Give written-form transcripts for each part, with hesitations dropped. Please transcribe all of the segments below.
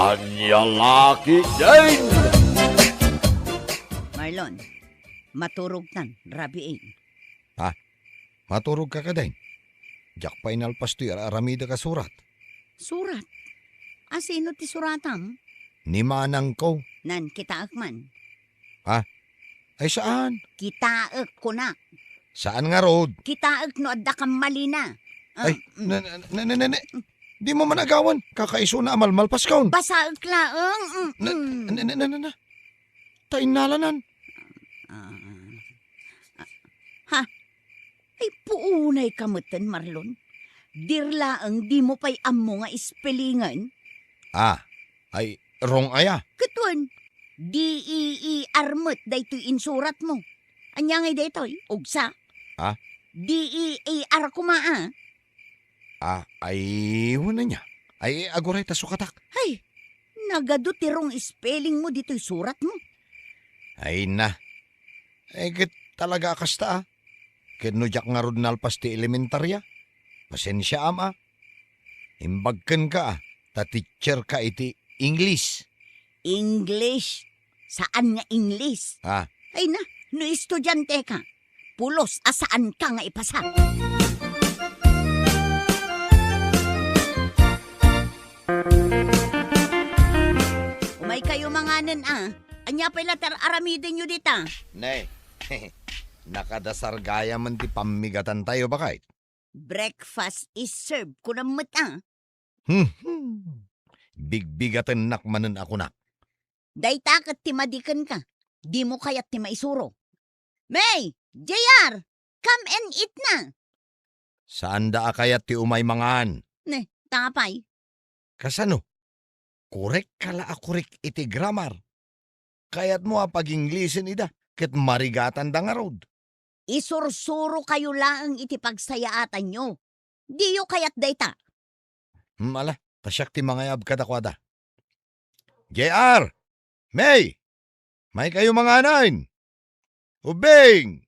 Anyalaki din! Marlon, maturog tan, rabiin. Maturog ka din. Jak pa inalpas to'y aramida ka surat. Surat? Sino ti suratam? Ni manang ko. Nan kitaak man. Ay saan? Kitaak ko na. Saan nga road? Kitaak no adda kang mali na. Ay, di mo managawan. Kakaiso na amalmalpas kaon. Basaak laang. Na. Tainalanan. Ay puunay kamutan, Marlon. Dirlaang di mo pa'y ammo nga ispelingan. Ay wrong aya. Katuan, D-E-E-R mo't daytoy insurat mo. Anya ngay daytoy, ugsa. D-E-A-R kumaa. Ay wala niya. Ay aguray ta sukatak. Ay, nagadutirong spelling mo dito'y surat mo. Ay na. Kit talaga kasta Kinujak nga rod nalpas ti elementarya. Pasensya ama. Imbagken ka ta teacher ka iti English. English? Saan nga English? Ay na, no estudyante ka. Pulos, asaan ka nga ipasa? Umay kayo manganan Anya pala aramidin nyo dita. Nay, nakadasar gaya man ti pamigatan tayo bakit? Breakfast is served. Kunamot Bigbigatan nakmanan ako nak. Dayta kat timadikan ka. Di mo kaya't ti maisuro. May! JR! Come and eat na! Saan da kayat ti umay mangan? Ne, tapay. Kasano? Korek kala akorek iti grammar. Kayat mo pag-Inglesin ida, ket marigatan da nga rod. Isursuro kayo lang iti pagsayaatan nyo. Di yo kayat dayta. Ala, tasyak ti mangayab kadakwada. JR! May! May kayo manganan! Ubing!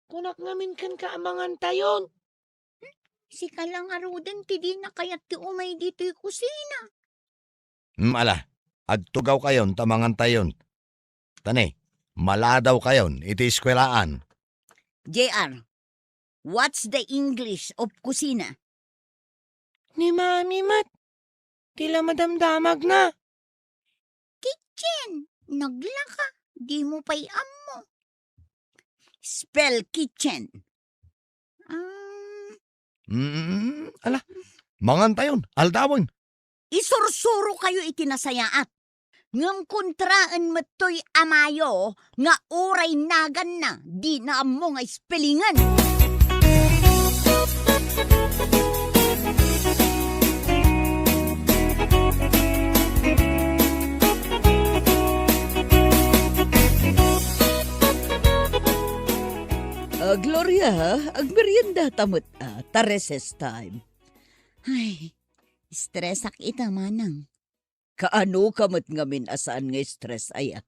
Kunak ngamin kan kaamangan tayon. Si kalang arudan ti di na kayat ti umay dito'y kusina. Ala, agtugaw kayon tamangan tayon. Tani, maladaw kayon iti eskwelaan. JR, what's the English of kusina? Ni Mami Mat, tila madamdamag na. Kitchen, naglaka, di mo pa'y ammo. Spell kitchen. Ala, mangan tayon, aldawon. Isursuro kayo itinasayaat. Ngam kontraan matoy amayo nga oray nagan na di na ammo nga spellingan. Gloria, agmerienda tamot tareses time. Ay, stressak ita manang. Kaano kamot ngamin asaan nga stress aya?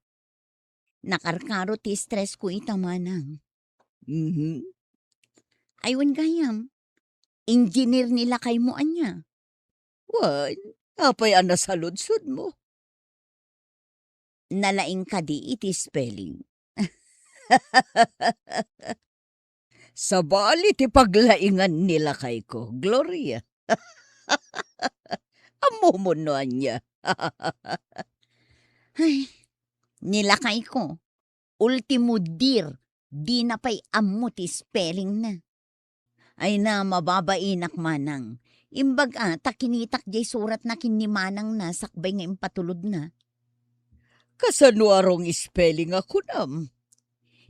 Nakarkaro ti stress ko ita manang. Mhm. Aywan gayam. Engineer nila kay mo anya. Wan, apay ana sa ludsod mo. Nalaing ka di iti spelling. Sa bali ti paglaingan nila kay ko, Gloria. Amo mo no anya. Ay, nilakay ko. Ultimo dir, di na pa'y ammo ti spelling na. Ay na mababainak manang. Imbag takinitak jay surat na kinimanang na sakbay nga impatulod na. Kasano arong spelling ako nam?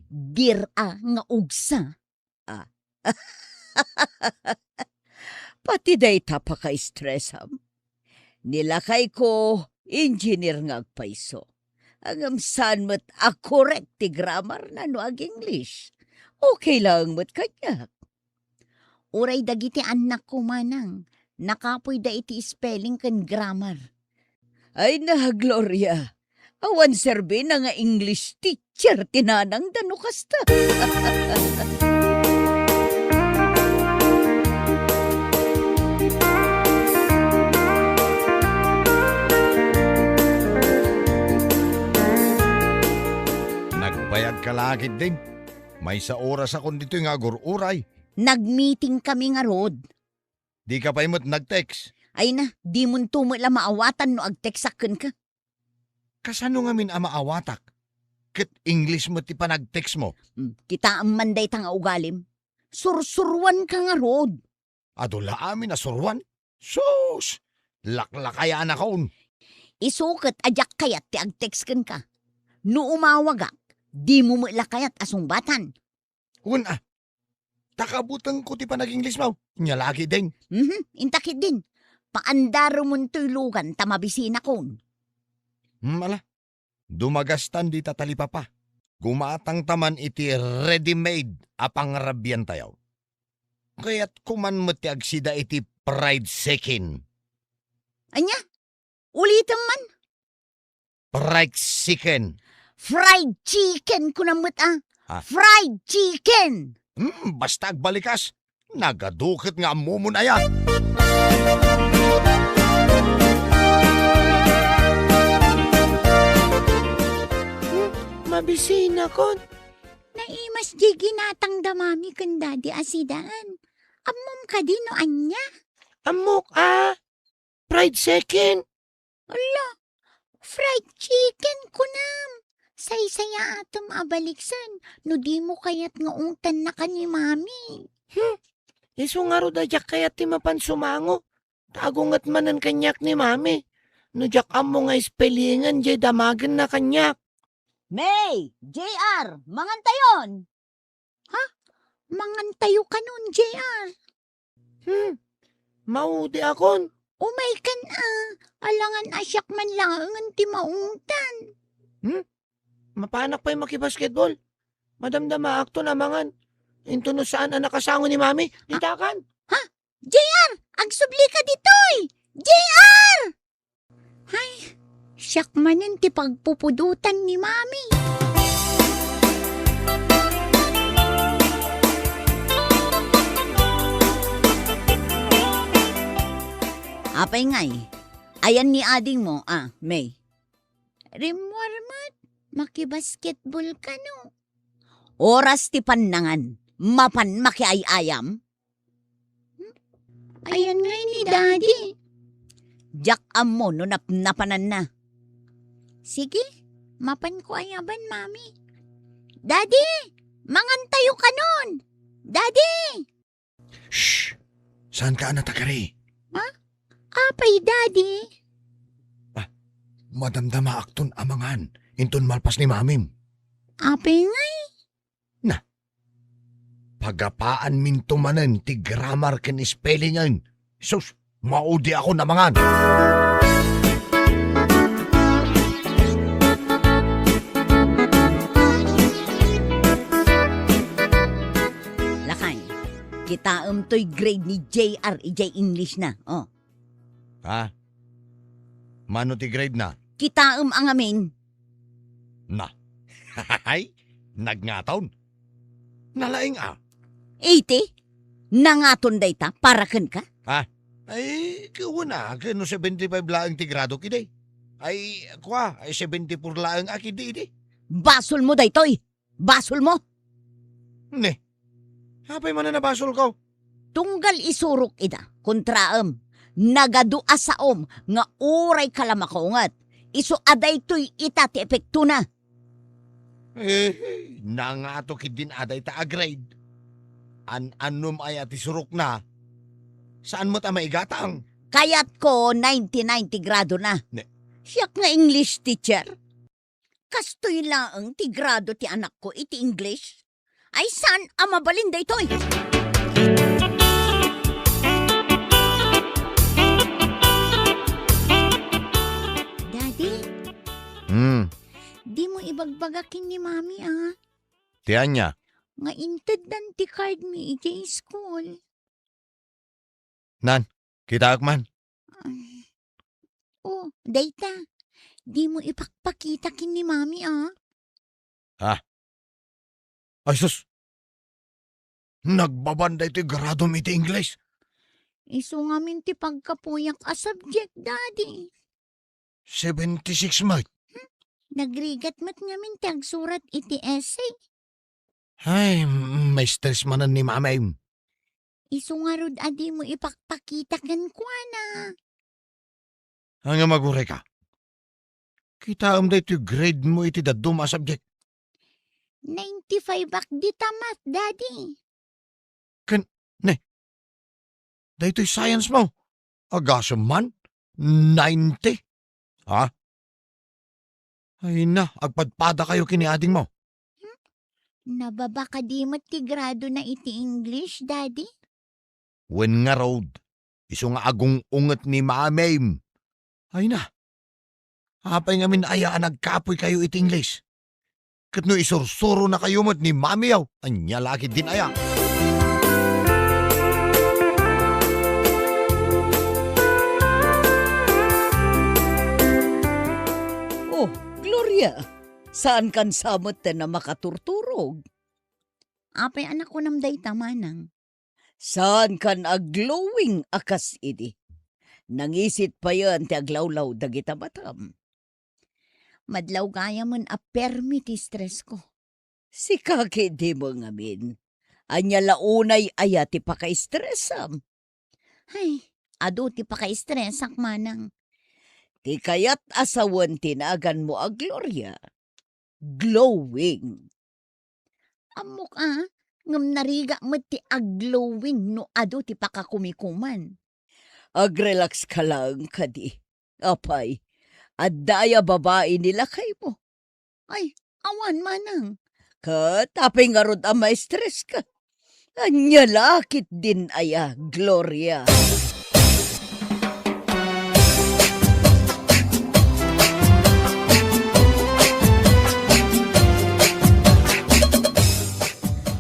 Dir nga ugsa. Pati dayta pa ka-stressam. Nilakay ko, engineer nga agpaiso. Agam saan mo't correct ti grammar na no ag English. Okay lang mo't kanya. Uray dagiti anak ko manang. Nakapoy da iti spelling kan grammar. Ay na, Gloria. Awan serbi na nga English teacher tinanang dano kasta. Nyalakit din. May sa oras akong dito nga uray. Nag-meeting kami nga rod. Di ka pa imot nag-text. Ay na, di mo tumula maawatan no agteksakan ka. Kasano nga min amaawatak? Ket English mo ti pa nag-text mo. Kita ang manday tanga ugalim. Sursurwan ka nga rod. Adula amin na surwan. Sus! Laklakaya na kaon. Isukat ajak kayat ti agtekskan ka. No umawagak, di mo kayat asong batan. Una, takabutang ko ti pa nag-English mo. Nyalaki din. Intakit din. Paandaro mo lugan tamabisina kon. Ala, dumagastan di tatalipa pa. Gumatang taman iti ready-made apang rabyan tayo. Kaya't kuman mo ti agsida iti fried chicken. Anya? Ulitin man. Fried chicken. Fried chicken ko namut Ah. Fried chicken! Basta agbalikas. Nagadukit nga mo na yan. Mabisina kon. Naimas di ginatang damami kan dadi asidaan. Amom ka din no anya. Amok fried chicken. Fried chicken ko nam. Say-saya atom abaliksan. No di mo kayat nga ungtan na ka ni mami. Iso nga ro dajak kaya ti mapansumango. Tagungat manan kanyak ni mami. No jak amo nga ispelingan jay damagan na kanyak. May! JR! Mangantayon! Ha? Mangantayo ka nun, JR. Maudi akon. Umay kan alangan asyak man lang ang ti maungtan. Mapanak pa'y makibasketball. Madamdama akto na mangan. Into no saan ang nakasango ni mami. Ditakan. JR! Agsubli ka ditoy! JR! Ay, siyak manin ti pagpupudutan ni mami. Apay ngay, ayan ni ading mo, May. Rimwarmat, makibasketball ka no. Oras ti panangan, mapan makiayayam. Ayan nga ni Daddy. Jack mo no napanan na. Sige, mapan ko ayaban, Mami. Daddy, mangantayo ka nun. Daddy! Shh! Saan ka natakari? Apay, Daddy. Madamdama akton amangan. Inton malpas ni mamim. Apay ngay. Pagapaan min tumanan ti grammar ken spellingan. Sus, maudi ako namangan. Lakay, kita to'y grade ni JR, ijay English na. Oh. Ha? Mano ti grade na? Kita ang amin. Na. Hay, nagngaton. Nalaing 80? Nangaton day ta, para kan ka? Ay, kuwana, kano 75 laang ti grado kiday. Ay, ay 74 laang akidi di. Basol mo day to'y. Basol mo. Ne, hapay man na basol ko. Tunggal isurok ida, kontraam. Nagadu asaom, nga uray kalamakongat. Iso aday to'y ita ti epekto na. Nangato kidin aday ta grade. Anum ay ati surok na. Saan mo ta maigatang? Kayat ko 90 grado na. Ne. Siyak nga English teacher. Kastoy laang ti grado ti anak ko iti English. Ay san amabalin day toy. Daddy, di mo ibagbagakin ni Mami Tiyan niya. Nga inted dan ti card mi iti school. Kita akman. Oh, dayta. Di mo ipakpakita kin ni Mami Ay sus. Nagbabanday ti grado mi ti English. Iso nga min ti pagkapuyak a subject, Daddy. 76 mat. Nagrigat mat nga min ti agsurat iti essay. Ay, may stress manan ni mamay. Isungarod adi mo ipakpakitakan ko na. Ang magure ka. Kita da ito grade mo iti daduma subject. 95 bak di tamat, Daddy. Da ito'y science mo. Agasam man. 90. Ha? Ay na, agpadpada kayo kiniading mo. Nababa ka di mo't ti grado na iti English, Daddy? When nga road. Iso nga agong unget ni mamay. Ay na. Apay ngamin ayaan nagkapoy kayo iti English. Kat no isursuro na kayo mo't ni mamiyaw. Anya lagi din aya. Oh, Gloria, saan kan samot na makaturturog? Apay anak ko namday tamanang. Saan kan aglowing akas idi? Nangisit pa yan ti aglawlaw dagita batam. Madlaw gaya mon a permit stress ko. Si kaki di mo ngamin. Anya launay aya ti paka-stressam. Ay, ado ti paka-stress ak manang. Ti kayat asawan tinagan mo a Gloria. Glowing. Amok ngam nariga mo ti aglowing no ado ti pakakumikuman. Agrelax ka lang kadi. Apay, at daya babae nila kay mo. Ay, awan manang. Katapay nga rod ang stress ka. Anya lakit din aya, Gloria.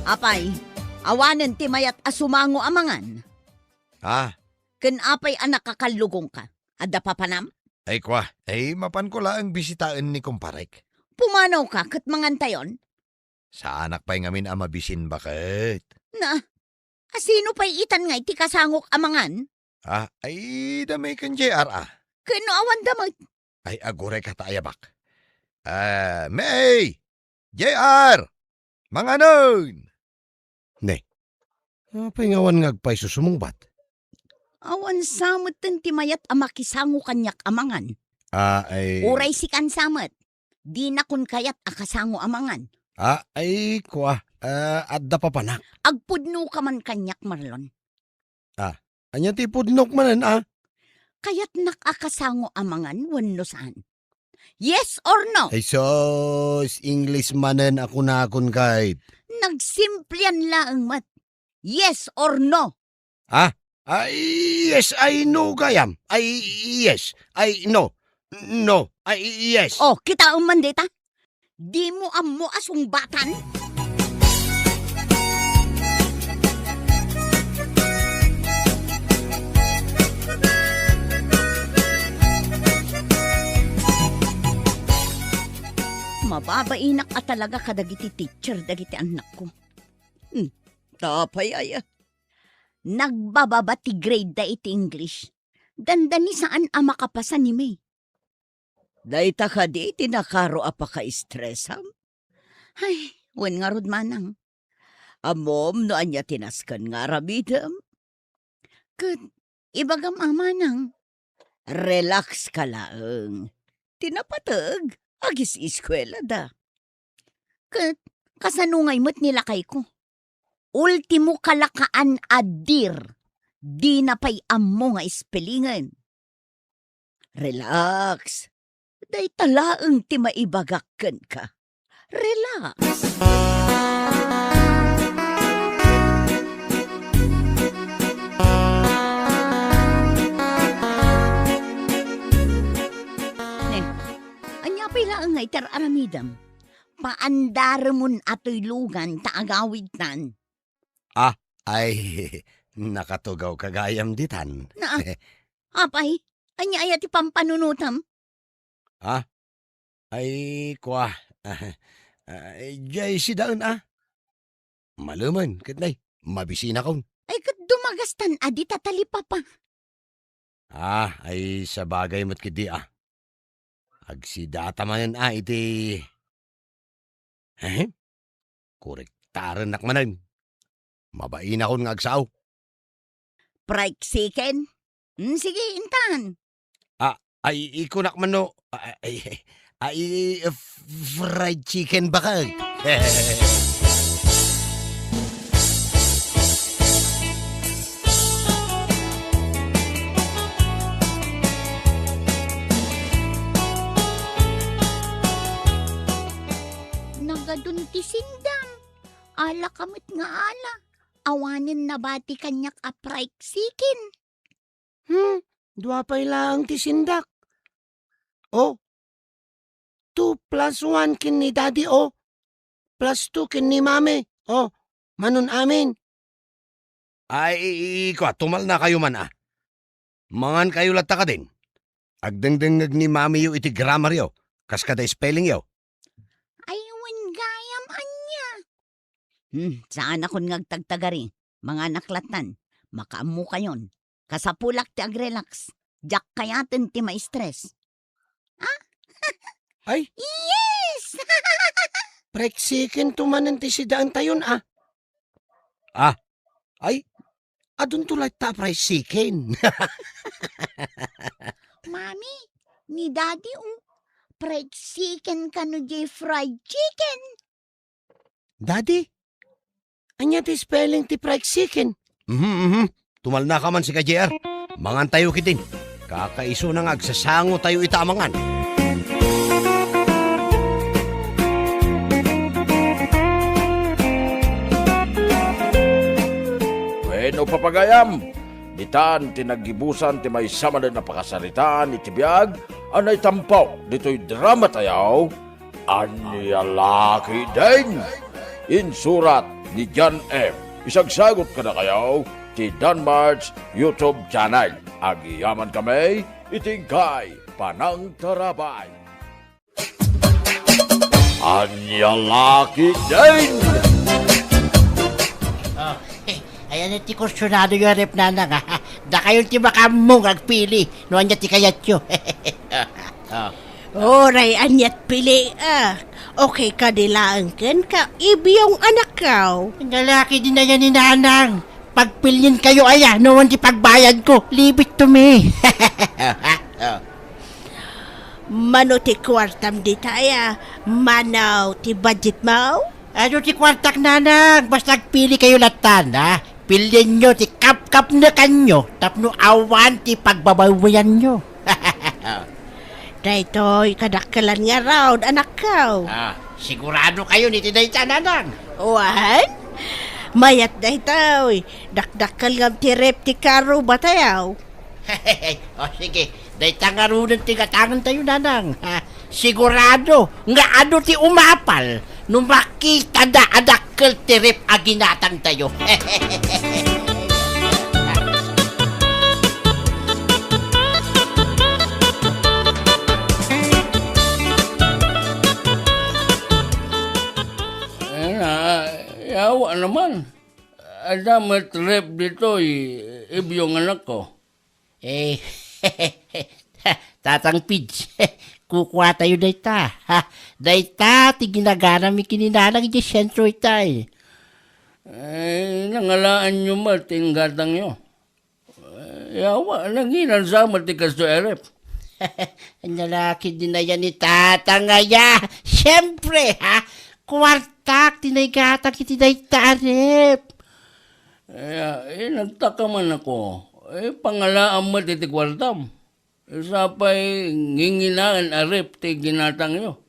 Apay, awanan ti mayat asumango amangan. Ah, Ken apay anak kakalugong ka. Adda pa panam? ay kwa. Ay mapan ko lang bisitaan ni kumparek. Pumanaw ka kat mangantayon? Sa anak pa'y ngamin amabisin bakit? Na, asino pa'y itan nga iti kasangok amangan? Ah, ay damay kan JR ah. Kano awan damag? Ay agure ka taayabak. May! JR! Mga nun! Ne, apay ngawan ngagpay susumungbat. Awan samot ti mayat amakisango kanyak amangan. Ay... Uray si kan samot. Di na kun kayat akasango amangan. ay kwa. Adda pa panak. Agpudno ka man kanyak marlon. Anya ti pudnok manan Kayat nakakasango amangan wenno saan. Yes or no? Ay sos, English manan ako na akon kahit. Nagsimplian laang mat. Yes or no? Ay, yes, I know gayam. Ay, yes, I know. No, ay, yes. Oh, kita ang mandita. Di mo amo asong batan? Mababainak ka talaga kadagiti teacher, dagiti anak ko. Tapay aya. Nagbababa ti grade da iti English. Dandani saan ang makapasan ni May. Dayta ka di tinakaro apa ka-stressam. Ay, wen nga rod manang. Amom no anya tinaskan nga rabidam. Kat, ibagam amanang. Relax ka lang. Tinapatag. Agis iskwela da. Kat, kasanungay mo't nilakay ko. Ultimo kalakaan adir. Di na pa'y amo nga ispelingan. Relax. Day talaang ti maibagakken ka. Relax. Anya pala nga itar aramidam. Paandaramon ato'y lugan taagawid tan. Ay, nakatugaw kagayam ditan. Na, apay, anya ayat ipampanunutam. Ay, kwa. Jay si daan Maluman, kitnay. Mabisina kon. Ay kat dumagastan adi tatalipa pa. Ay sa bagay mo't kidi Agsidata manan iti. Korek. Taran nakmanan. Mabain akong nga agsaw. Fried chicken? Sige, intan. Ay, iko nakmano. Fried chicken ba ka? Nagadun ti sindam. Ala kamit nga ala. Awanin na bati kanyak a fried chicken. Dua pa ilang ti sindak. Oh, 2 plus 1 kin ni daddy, oh. Plus 2 kin ni mami. Oh, manon amin. Ay, iko, tumal na kayo man ah. Mangan kayo lata ka din. Agdengdengag ni mami yu iti grammar yo. Kas kada spelling yo. Aywan gayam anya. Saan akong ngagtagtagari? Mga naklatan. Makaamu kayon. Kasapulak ti agrelax. Jak kayaten ti ma-stress. Ay, Yes! preksikin tumanan ti sidaan tayon, ah. Ay, adun tulad ta preksikin. Mami, ni daddy fried chicken kano jay fried chicken. Daddy, anya ti spelling ti preksikin? Tumal na ka man si ka-JR. Mangan tayo kitin. Kakaiso na nga, agsasango tayo itamangan. Bueno papagayam, ditan tinagibusan ti may sama na napakasalitaan iti biyag, anay tampaw dito'y drama tayaw, Anyalaki din. Insurat ni John M. Isagsagot ka na kayaw ti Danmar's YouTube channel. Agiyaman kami, itingkay panang tarabay. Anyalaki din. Ayan ti kursunado yung rep nanang ha. Da kayo ti makamong agpili. No anya ti kayat yo. Oray, anyat pili Okay ka dilaan ken ka ibiyong anak kaw. Lalaki din na yan ni nanang. Pagpilyin kayo aya, no ti pagbayad ko. Leave it to me. Mano ti kwartam di taya. Manaw ti budget mo? Ano ti kwartak nanang? Basta agpili kayo latan ha. Pilyin nyo ti kap-kap na kanyo. Tapno awan ti pagbabawayan nyo. Daytoy kadakkelan nga raw anak kaw. Sigurado kayo ni tinay nanang. Wan? Mayat daytoy. Dakdakkal ngam ti rep ti karo batayaw. O sige, day tangarunan ti gatangan tayo nanang. Sigurado nga ano ti umapal nung makita da adakkel ti rep aginatang tayo. Yawa naman. Adamat rep dito, ibiyong anak ko. Tatang Pids, kukuha tayo dayta. Dayta, ti ginagana mi kininanang di sentro itay. Nangalaan nyo mating gatang nyo. Yawa, nanginan sa matikas to erep. Ang lalaki din na yan ni tatangaya. Siyempre, ha? Kwartak, tinaygatang kiti dayta rep. Nagtaka man ako. Pangalaan mo titi kwartam. Isa pa'y nginginaan arep ti ginatang nyo.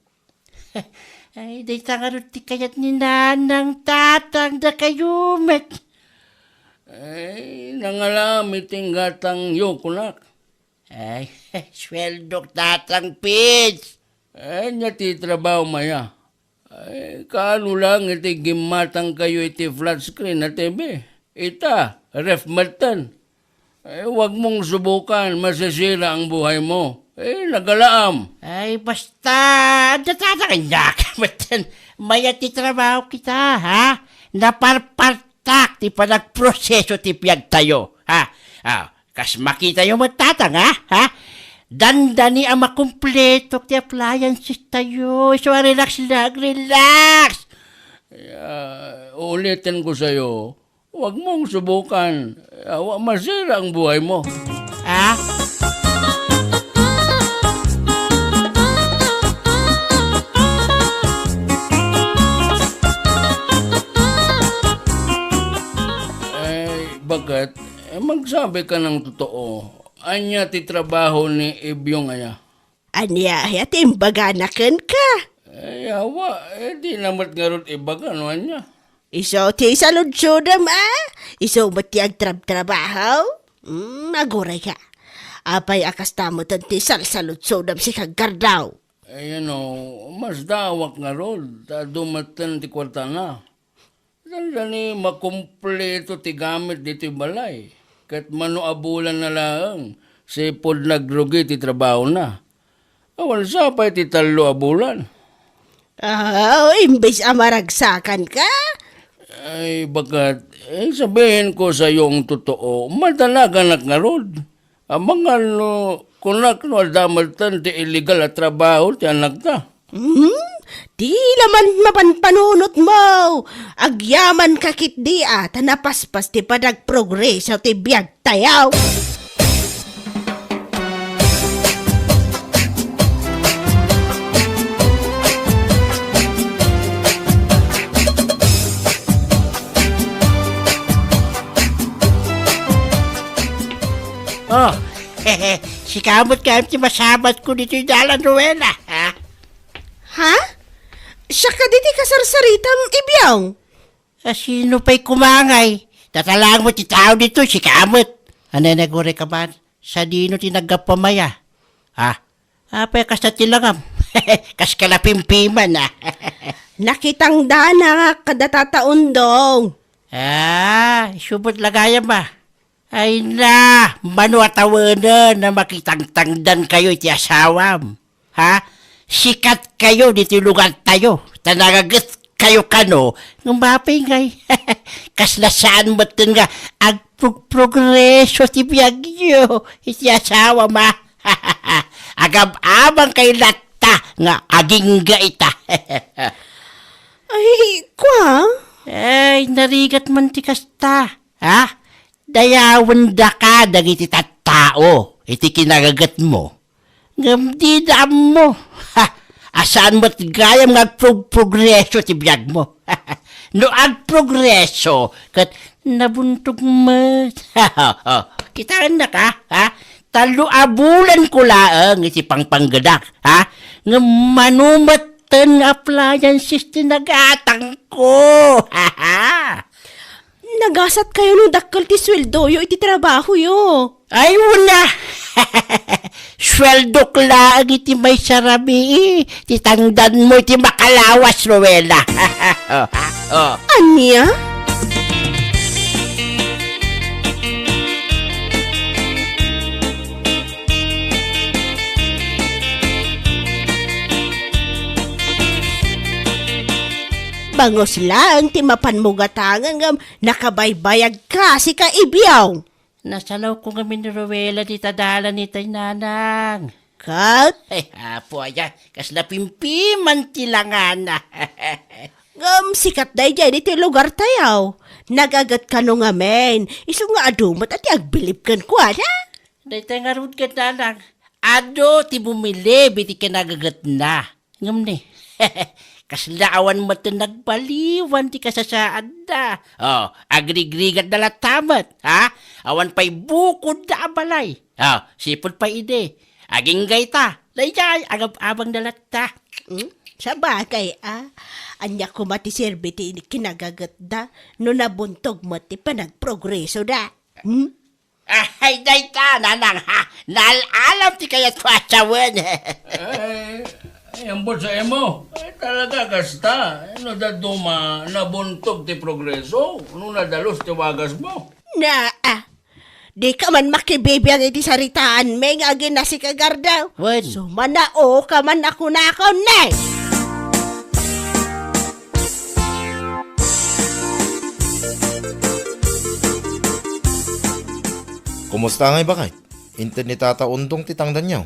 Ay, dayta nga rin ti kayat ni nanang tatang da kayo, met. Nangalami ting gatang nyo kunak. Ay, sweldok tatang Pids. Nya ti trabaho maya. Kaano lang iti gimatang kayo iti flat screen na TV. Ita, ref matan. Huwag mong subukan, masasira ang buhay mo. Nagalaam. Ay, basta, datatanganyak. Maya ti trabaho kita, ha? Naparpartak ti panagproseso ti piyag tayo, ha? Kas makita yung matatang, ha? Dandani ang makumpleto ti appliances tayo. So, relax lang, relax. Ulitin ko sa'yo, huwag mong subukan. Masira ang buhay mo. Ha? Bakit? Magsabi ka ng totoo. Anya ti trabaho ni Ibyong aya. Anya, timbaganakan ka. Awa, di namat nga ron ibaga, ano anya? Iso ti saludsudam Iso matiag trabaho? Aguray ka. Apay akas tamo ti saludsudam si kagardaw. Mas dawak nga ron. Dumatan ti kwarta na. Dali makumpleto ti gamit dito balay. Kat manuabulan na lang. Sipod nagrugi ti trabaho na. Awan sa pa ti talo abulan. Imbes amaragsakan ka? Ay, bakat, sabihin ko sa iyong totoo, madalagan nga rod. Mga kunak no aldamatan ti illegal at trabaho ti anak ta. Di laman mapanpanunot mo. Agyaman kakit di tanapaspas ti padagprogreso ti biyag tayaw. Oh, si kamot ti masabat ko dito yung dalan, Rowena, ha? Ha? Siya ka diti kasarsaritam ibyaw. Sino pa'y kumangay? Tatalang mo ti tao dito, si kamot. Ano nagure ka ba? Sa dino ti nagkapamaya. Ha? Apay kas na tilangam. Kas kalapimpiman, ha? Nakitang dana kadatataon dong. Subot lagayam ba? Ay na, manuatawanan na makitang tangdan kayo iti asawam. Ha? Sikat kayo dito lugar tayo. Tanagagat kayo kano. Ng mapingay. Kaslasaan mo nga agprogreso ti biyagyo. Iti asawam ha. Agab-abang kay latta nga aging gaita. Ay, kwa? Ay, narigat man ti kasta. Ha? Dayawan da ka dagiti tattao, iti kinagagat mo. Ngam di dam mo. Ha, asaan mo't gayam nga progreso ti biyag mo. No agprogreso, kat nabuntog mo. Kitaan na ka, ha? Talo abulan ko laang iti pangpanggadak, ha? Ngam manumatan appliances ti nagatang ko. Ha, ha? Nagasat kayo nung dakkal ti sweldo yo iti trabaho yo. Ay, wala. Sweldo klaan iti may sarabi. Titangdan mo iti makalawas, Rowena. Anya? Bangos lang ti mapanmugatangan ngam nakabaybayag ka si kaibyaw. Nasalaw ko kami ni Rowena di tadala ni tay nanang. Kat? Ay, apo ayan. Kas napimpiman tilangana. Ngam sikat day dyan iti lugar tayaw. Nagagat ka nung amen. Iso nga adumat at agbilip kan ko, ha? Day tay nga rud ka nanang. Ado ti bumili biti ka nagagat na. Ngam ni. Kaslaawan mo ito nagbaliwan ti kasasaan da. Agrigrigat na latamat, ha? Awan pa'y bukod na abalay. Sipod pa ide. Aging gayta. Layay, agab-abang na lata. Sa bagay, anya ko mati serbiti kinagagat da, no nabuntog mo ti panagprogreso da. Ay, dayta, nanang, ha? Nalalam ti kayat ko asawan. Ang sa emo. Talaga kasta. Duma nabuntog ti progreso. Nadalos ti wagas mo. Di ka man makibibiyang iti saritaan, may nga agin na si kagardaw. Wen. So manao ka man ako na ako, nay! Kumusta ngay bakit? Internet tataundong titangdan niyaw.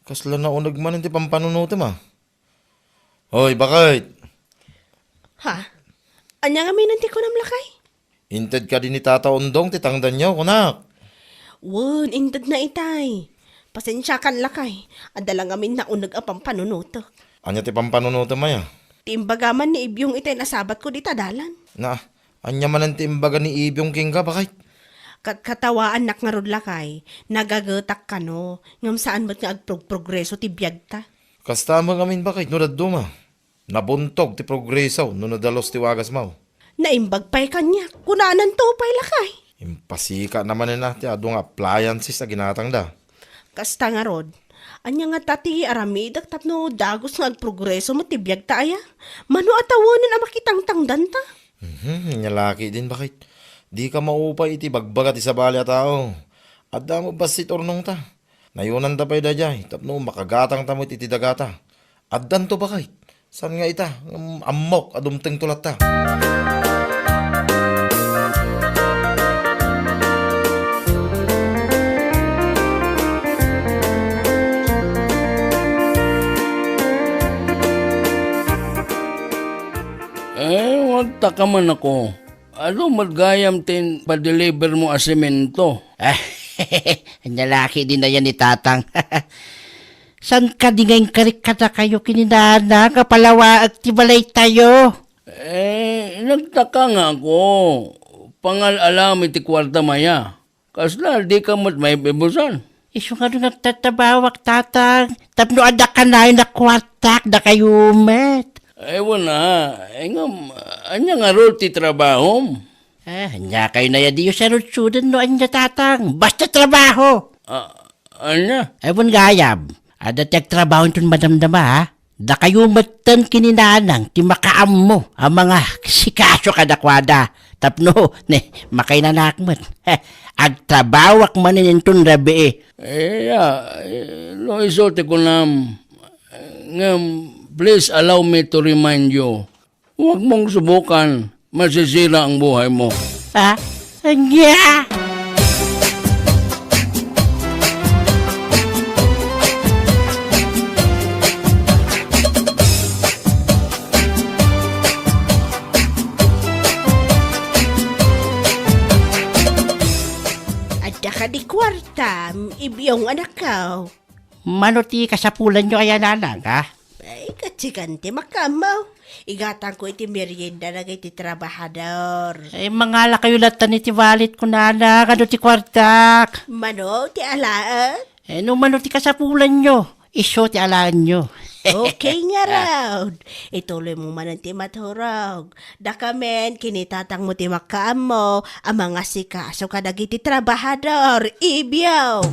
Kasla na unag man hindi pampanunuti ma. Hoy, bakit? Ha? Anya nga minanti ko nam lakay? Inted ka din ni Tata Undong, titangdan niyo, kunak. Won, indad na itay. Pasensya kan lakay. Adala nga min na unag apang panunuto. Anya ti pampanunuto maya. Timbagaman ni Ibyong itay nasabat ko di tadalan. Na, anya man ang timbaga ni Ibyong King ka, bakit? Katawaan nak nga rod lakay. Nagagatak ka no. Ngam saan mo't nga agprogreso ti biyag ta. Kastama ngamin bakit, no daduma. Nabuntog ti progresaw, no nadalos ti wagas mau. Naimbag pa'y kanya. Kunanan to pa'y lakay. Impasika naman na ti adong appliances na ginatang da. Kasta nga rod. Anya nga tati aramidak tapno dagos nga agprogreso mo ti biyag ta aya. Mano atawonan ang makitang tangdan ta. Nyalaki din bakit? Di ka maupay iti bagbaga ti sabali a tao. Adda mo basit ornong ta. Nayunan ta pa'y dajay, tapno makagatang ta mo iti dagata. Addan to bakit? San nga ita? Amok, adumteng tulat ta. Wag ta ka man ako. Ano magayam tin pa-deliver mo a semento? Nalaki din na yan ni Tatang. San ka di ngayon karikata kayo kininana kapalawa at tibalay tayo? Nagtaka nga ako. Pangal-alam iti kwarta maya. Kasla, di ka mo't may bibusan. Iso nga doon nagtatabawak, Tatang. Tapno ada ka na yung nakwartak na kayo met. Wala. Anya nga ro ti trabaho. Anya kayo na yan diyo sa rutsudan no anya, Tatang. Basta trabaho. Anya? Ewan gayam. Ada tiyag trabaho itong madamdama, ha? Da kayo matan kininanang ti makaam mo ang mga sikaso kadakwada. Tapno, makainanakmat. Agtrabawak manin itong rabi No isote ko nam. Please allow me to remind you. Huwag mong subukan. Masisira ang buhay mo. Ha? Anya? Di kwarta, Ibyong anak ka. Manuti kasapulan nyo kaya nanang, ha? Ay, katsikante makamaw. Igatan ko iti merienda na iti trabahador. Mangala kayo latan iti walit ko nana, kano ti kwartak. Mano, ti alaan? No manuti kasapulan nyo, iso ti alaan nyo. Okay nga raw. Ituloy mo man ang timaturog. Dakamen, kinitatang mo timakaam mo, ang mga sikaso kadagiti trabahador, Ibyaw.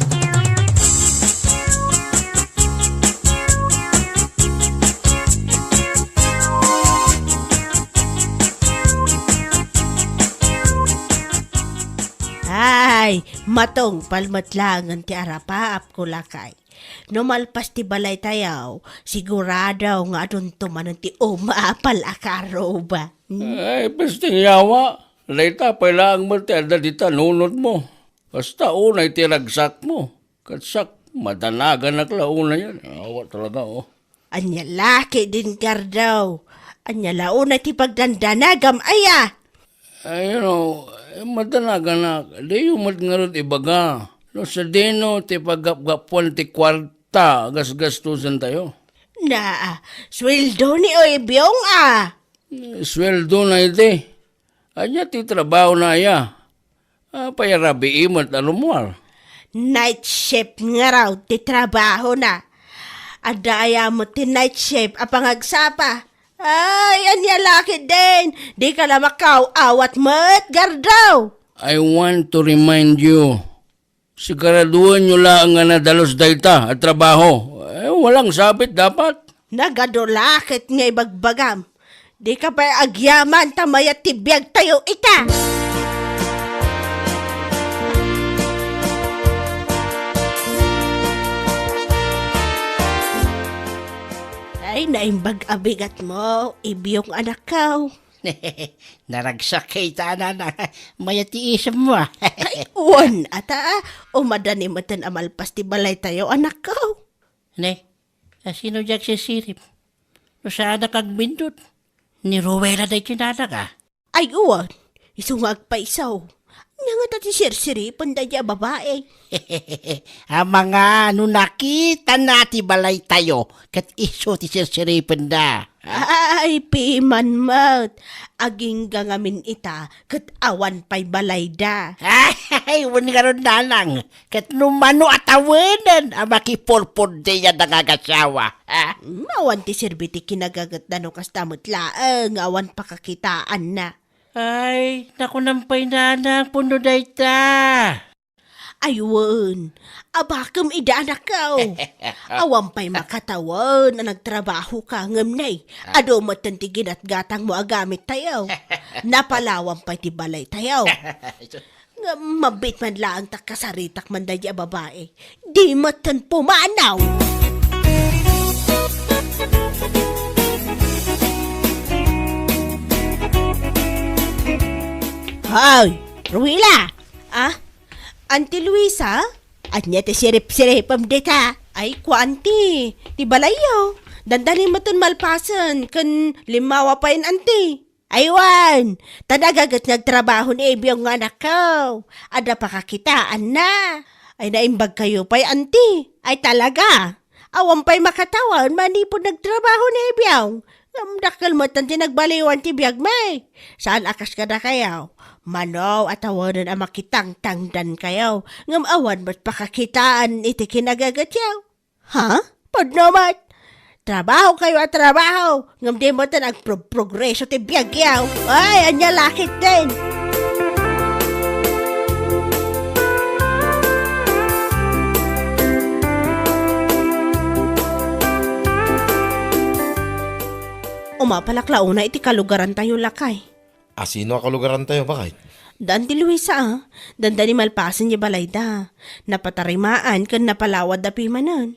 Ay, matong palmatlangan ti arapaap ko lakay. No malpas ti balay tayaw, sigurado nga adun tumanan ti umaapal akaro ba? Pesting yawa. Laita pailang mo ti ada di tanunod mo. Basta unay ti ragsak mo. Katsak, madanagan naklauna yan. Awa talaga, oh. Anya laki din kardaw. Anya launa ti pagdandanagam aya. Madanagan na. Di yung matngarot ibaga. No, sa dino, ti paggapuan ti kwarta, gasgastusan tayo. Na, sweldo ni Oibyong Sweldo na iti. Anya ti trabaho na aya. Payarabi imot alumual. Night shift nga raw ti trabaho na. Adaya mo ti night shift apangagsapa. Ay, anya laki din. Di ka na makaw awat mat gardaw. I want to remind you. Siguraduhan nyo lang nga nadalos dayta at trabaho. Walang sabit dapat. Nagadulakit nga ibagbagam. Di ka pa agyaman tamayat tibiyag tayo ita. Ay, naimbag abigat mo, Ibyong anak ka. Naragsak kay tanana, mayati isam mo, Ay, uwan, ata, umadani matan amalpas ti balay tayo, anak ka. Ne, sino diyak si sirip? No sana kag bindot. Ni Rowela day kinanak ah. Ay uwan, isungag pa isaw. Nga nga tati sirsiri, pandaya babae. Ang mga nakita nati balay tayo, kat iso ti sirsiripan da. Ay, piman mat. Aging gangamin ita, kat awan pa'y balay da. Ay, wani ka ron nanang, kat numano at awanan, ang makipurpod diya nangagasyawa. Mawan ti sirbiti kinagagat na no kastamot laang, awan pakakitaan na. Ay, naku nampay nanang, puno day ta. Ayun, abakam ida anak ka. Awan pa'y makatawan na nagtrabaho ka ngamnay. Ado mo tantigin at gatang mo agamit tayo. Napalawan pa'y tibalay tayo. Nga mabit man lang takasaritak man daya babae. Di matan pumanaw. Hoy, Ruila! Ah? Auntie Luisa? At niya ti sirip-siripam dita. Ay, kwanti. Ti balayo. Dandali matun malpasan. Kan limawa pa yun, auntie. Aywan, tadagagat nagtrabaho ni Ebiyong nga anak ko. Ada pa kakitaan na. Ay naimbag kayo pa'y, auntie. Ay talaga. Awan pa'y makatawan, manipod nagtrabaho ni Ebiyong. Dakal mo tanti nagbaliwan ti biyag may. Saan akas ka na kayaw? Manaw at awanan ang makitang-tangdan kayaw. Ngam awan mo't pakakitaan iti kinagagat yaw. Ha? Padnamat? Trabaho kayo at trabaho. Ngam di mo ta nagprogreso ti biyag yaw. Ay, anya lakit din. Umapalaklauna iti kalugaran tayo lakay. Sino kalugaran tayo, bakit? Dan ti Luisa danda ni malpasan niya balayda. Napatarimaan kan napalawad da pimanan.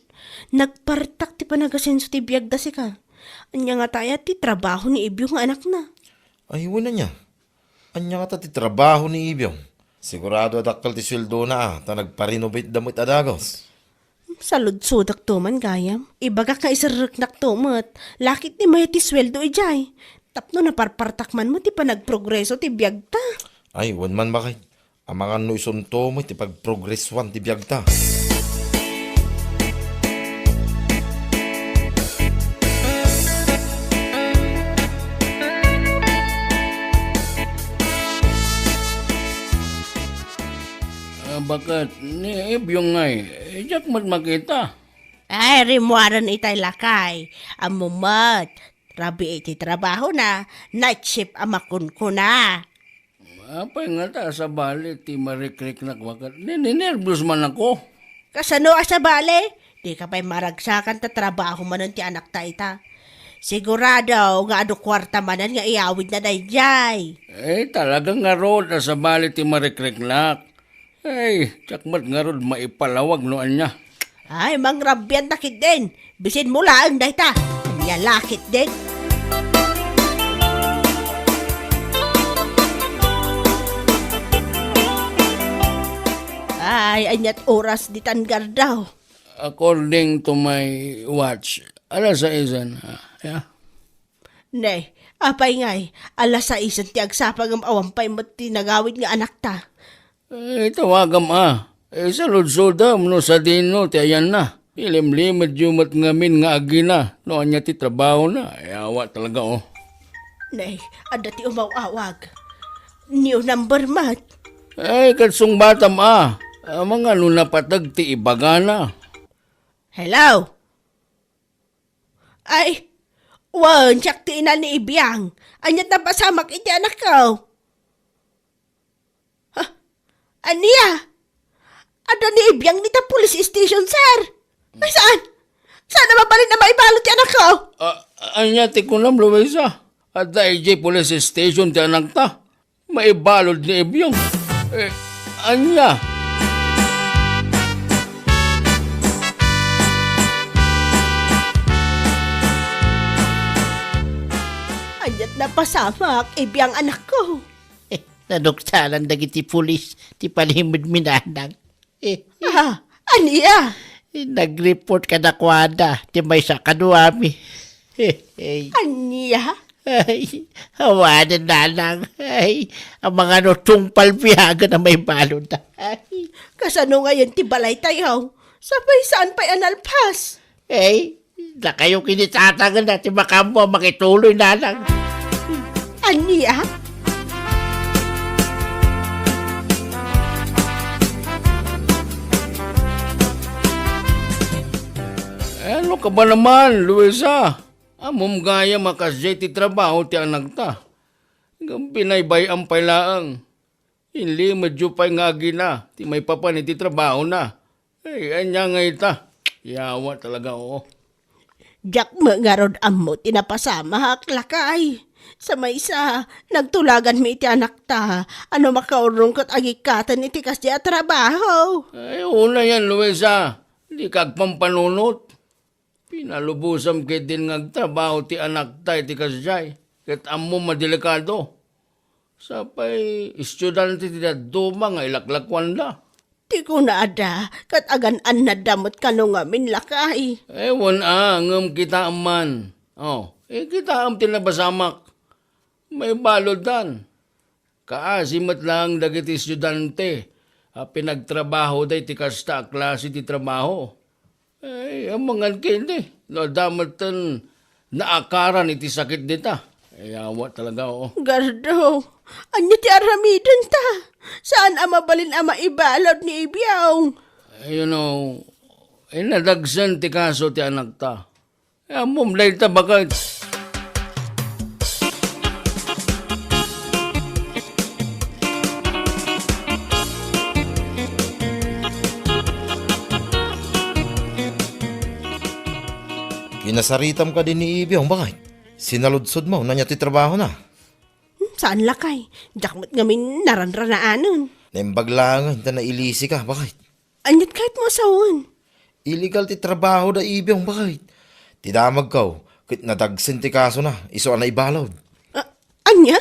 Nagpartak ti panagasenso ti biyag da sika. Anya nga tayo ti trabaho ni Ibyong nga anak na. Ay, wala niya. Anya nga ti trabaho ni Ibyong. Sigurado adakal ti sweldo na ta nagpa-renovate damit adagos. Salud-sudak to man gayam. Ibaga ka isarek nak to mat. Lakit ni may ti sweldo ijay. Tapno na parpartakman mo ti panagprogreso ti biyag ta. Ay, wan man bakit? Ang mga nuisunto mo ti pag-progress ti biyag ta. Bakit? Ni Ebiyong ngay, jak mat makita. Ay, rimuaran itay lakay. Amumat. Rabi iti trabaho na. Night shift amakun ko na. Apay nga ta sa bali, ti marikrik na wakat. Ninervous man ako. Kasano asa bale? Di ka pa'y maragsakan ta trabaho manon ti anak ta ita. Sigurado nga ado kwarta manan nga iawid na dayjay. Talagang nga road na sa bali ti marikrik nak. Tsakmat nga road maipalawag noan niya. Ay, mangrabyan takit din. Bisin mo lang dahi ta. Nyalakit din. Ay, anyat oras di tanggar daw. According to my watch, alas 6 na. Yeah. Ne, apay ngay. Alas 6 ti agsapag ang awampay mo tinagawid nga anak ta. Tawagam sa ludsodam no sa dino ti ayan na. Ilim-limit yumat ngamin nga agina. Noon niya ti trabaho na. Awa talaga Ne, ada ti umawawag. New number mat. Katsong batam mga napatag ti ibagana. Hello? Ay, wan, siyak ti ina ni Ibiyang. Anyat na pasamak iti anak ko. Ha? Aniya? Ada ni Ibiyang nita police station, sir. Ay, saan? Saan naman pa rin na maibalot ti anak ko? Anya ti kunam, Luisa. At IJ Police Station ti anak ta. Maibalod ni Ibyong. Anya? Anyat na pasamak, Ibiyang anak ko. Nadoktalan dagiti pulis, ti palimid minanang. Aniya? Nag-report ka na kwada, ti may sa kanuami. Hey. Anya? Ay, hawanan na lang. Ay, ang mga nutong palbiyaga na may balon na. Ay, Kasano ngayon ti balay tayo? Sabay saan pa'y analpas? ay, na kayo kinitatagal natin makamo makituloy na lang. Anya? Ano ka ba naman, Luisa? Amom gaya makasya ti trabaho ti anak ta. Hanggang pinaybay ang pailaang. Hindi medyo pa'y ngagi na. Ti may papan ti trabaho na. Ay, anya nga ita. Yawa talaga, oo. Jack mangarod amo tinapasama haklakay. Sa may isa, nagtulagan mi iti anak ta. Ano makaurong kat agikatan iti kasya trabaho. Ay, una yan, Luisa. Hindi kagpampanunot. Pinalubusam kay din ngagtrabaho ti anak ta iti kasyay. Ket amo madelikado. Sapay, estudyante ti daduma nga ilaklakwan da. Ti ko na ada, kat agan-an na damot kano nga min lakay. Ewan ngam kita man. Oh, kita am tinabasamak. May balodan. Kaasimat lang dagiti estudyante. Pinagtrabaho day ti kasta klase ti trabaho. Ay, ang mga kindi. No, damatan naakaran iti sakit dita. Ay, awa talaga, oo. Gardo, anya ti aramidan ta. Saan ama balin ama ibalod ni Ibiyaw? You know, nadagsan ti kaso ti anak ta. Mumlay ta bakit? Kinasaritam ka din ni Ibiyong, bakit? Sinaludsod mo, na niya ti trabaho na. Saan lakay? Jakmat ngamin naranranaanon. Naimbaglangan, ta na ilisi ka, bakit? Anyat kahit mo sawon. Illegal ti trabaho da Ibiyong, bakit? Tidamag kaw, kit nadagsin ti kaso na, iso na ibalod. Anya?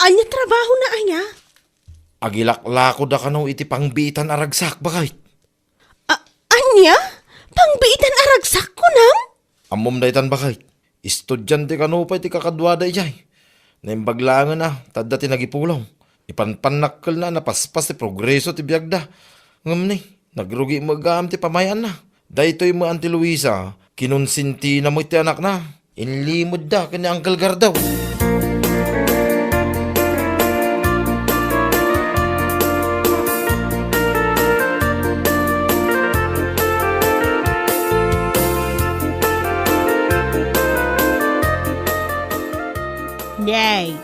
Anya trabaho na anya? Agilaklako da ka no iti pangbitan aragsak, bakit? Anya? Pangbiitan aragsak ko nang? Amom daytan bakit? Estudyante ka no pa iti kakadwada ijay. Naimbaglangan na, tadda ti nagipulong. Ipanpanakkel na napaspas ti progreso ti biyagda. Ngam ni, nagrugi mo agam ti pamayan na. Daytoy mo Auntie Luisa, kinunsinti na mo iti anak na. Inlimod da kani Uncle Gardaw. Nay,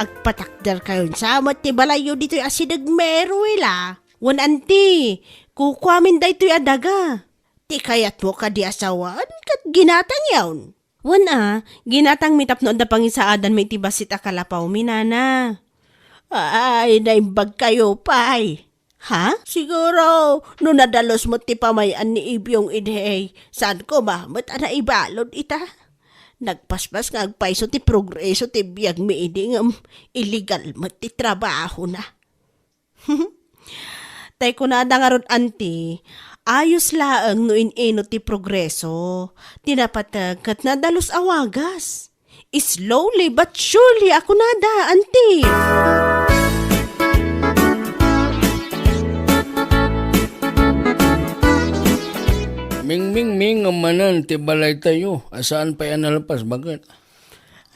agpatakdar kayon samot ti balayo dito'y asidag merwila. Wan anti, kukwamin da ito'y adaga. Ti kayat mo ka di asawan, kat ginatang yawn. Wan ginatang mitapnood na pangisaadan may tibasit akalapaw minana. Ay, naimbag kayo, pay. Ha? Siguro, no nadalos mo ti pamayan ni Ibiyong idhey, saan ko ba? Mat ana ibalod ita? Nagpaspas nga agpaiso ti progreso ti biyag mi idi ngam illegal ti trabaho na. Tay ko na dangarod anti, ayos laang no inino ti progreso, tinapatag kat nadalos awagas. Slowly but surely ako nada, anti. Ming manan ti balay tayo. Asaan pa yan nalapas? Bakit?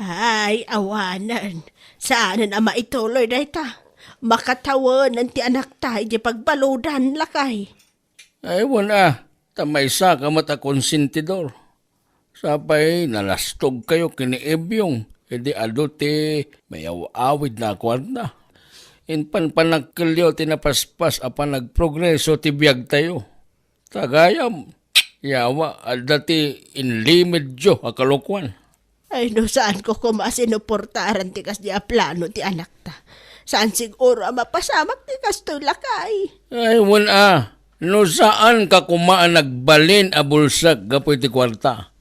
Ay, awanan. Saanan ama ituloy na ita? Makatawanan ti anak tayo di pagbaludan lakay. Ay, wala. Tamaysa ka mata konsentidor. Sapay, nalastog kayo kiniibyong. Hindi ado ti may awid na kwarta. Panagkalyo tinapaspas apan nagprogreso ti biyag tayo. Tagayam. Yawa, dati inlimid jo akalukwan. Ay, no saan ko kumasinuportaran ti kas di plano ti anak ta. Saan siguro mapasamak ti kas to lakay. Ay, wala. No saan ka kumaan nagbalin a bulsak gapoy ti kwarta.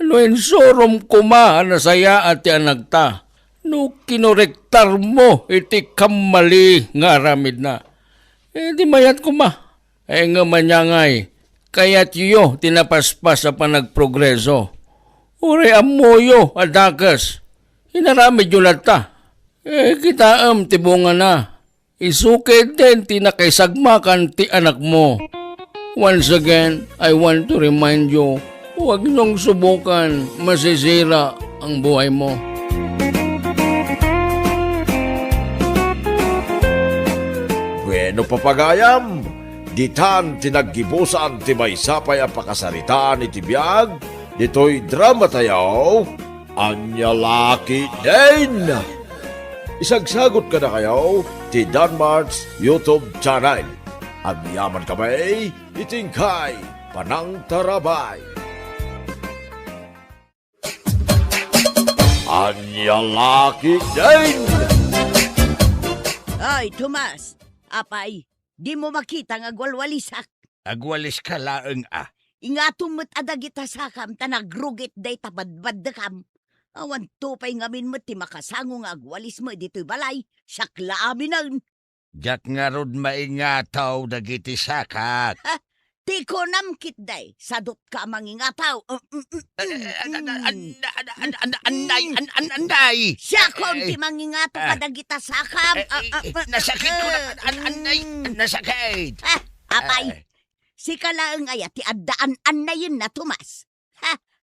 No insurom kumaan na saya at ti anak ta. No kinorektar mo iti kamali nga aramid na. Di mayat kuma. Ay nga manyangay. Kaya't yo tinapaspas sa panagprogreso. Uri amoyo adakas. Hinarami julata. Kita tibungan na. Isukid din tinakaisagmakan ti anak mo. Once again, I want to remind you, huwag niyong subukan, masisira ang buhay mo. Bueno papagayam, ditan tinaggibusan ti may sapay ang pakasaritaan iti biyag, dito'y drama tayo, anya laki din. Isagsagot ka na kayo ti Danmar's YouTube channel. Agyaman kami, itingkay, panang tarabay. Anya laki din. Ay, Tomas, apay, di mo makita nga gwalwalisak. Agwalis ka laeng Ingatom mo't adagita sakam, tanagrugit day tabadbad da kam. Awan tupay ngamin mo't ti makasango nga agwalis mo dito'y balay, sakla amin ang. Jak nga rod maingataw dagiti sakak. Ti ko namkit day, sadot ka mangingataw. Anday! Siya kon ti mangingataw kadagita sakam. Nasakit ko na, anday, nasakit. Apay, si kalaang aya ti addaan na yun na Tomas.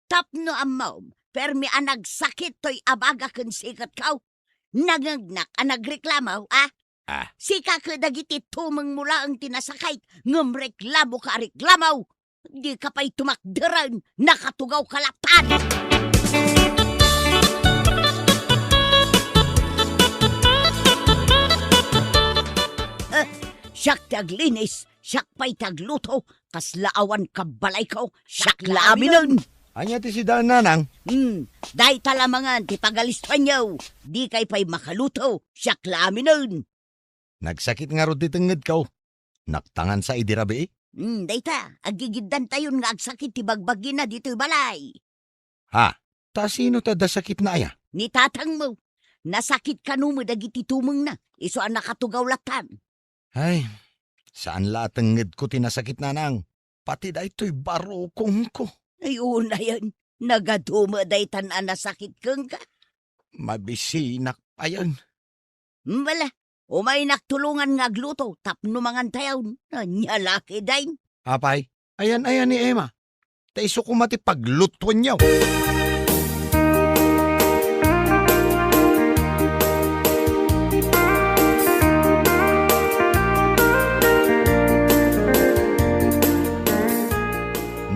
Tapno amaw, permi anagsakit to'y abaga kun sikat kaw. Nagagnak anagreklamaw, Sika ka dagiti tumang mula ang tinasakay, ngumreklamo ka reklamaw. Di ka pa'y tumakdaran, nakatugaw kalatan. Siyak taglinis, siyak pa'y tagluto, kaslaawan kabalay ko, siyak laaminan. Anya ti si daan nanang? Dahi talamangan, ti pagalispan niyo, di kay pa'y makaluto, siyak laaminan. Nagsakit nga rod ti tenged kaw. Naktangan sa idirabi Dayta, agigiddan tayon nga agsakit ti bagbagi na dito'y balay. Ta sino ta da sakit na aya? Ni tatang mo, nasakit ka mo dagiti tumeng na, iso ang nakatugaw latan. Ay, saan la tenged ko tinasakit nanang? Pati da ito'y barukong ko. Ay, una yan, nagaduma daytan ang nasakit kang ka. Mabisinak pa yan. Wala, umay naktulungan nga agluto, tapno mangan tayaw, nyalaki dayn. Apay, ayan ni Emma. Taiso ko mati paglutwan niyo.